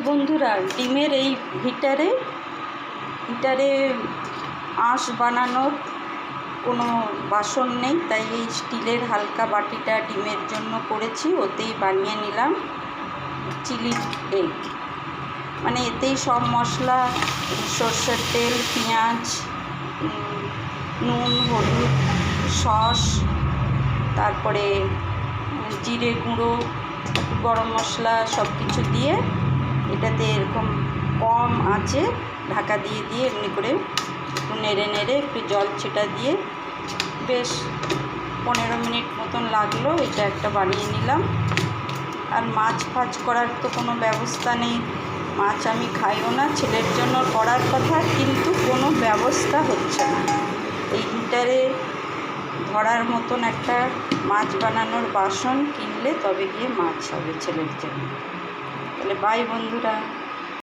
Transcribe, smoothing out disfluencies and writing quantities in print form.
বন্ধুরা, ডিমের এই হিটারে আঁশ বানানোর কোনো বাসন নেই, তাই এই স্টিলের হালকা বাটিটা ডিমের জন্য করেছি। ওতেই বানিয়ে নিলাম চিলি এগ। মানে এতেই সব মশলা, সর্ষের তেল, পেঁয়াজ, নুন, হলুদ, সস, তারপরে জিরে গুঁড়ো, গরম মশলা সব কিছু দিয়ে এটাতে এরকম কম আঁচে ঢাকা দিয়ে এমনি করে একটু নেড়ে একটু জল ছেটা দিয়ে বেশ 15 মিনিট মতন লাগলো। এটা একটা বানিয়ে নিলাম। আর মাছ ফাছ করার তো কোনো ব্যবস্থা নেই, মাছ আমি খাইও না, ছেলের জন্য করার কথা, কিন্তু কোনো ব্যবস্থা হচ্ছে না। এই হিটারে ধরার মতন একটা মাছ বানানোর বাসন কিনলে তবে গিয়ে মাছ হবে ছেলের জন্য। তাহলে বাই বন্ধুরা।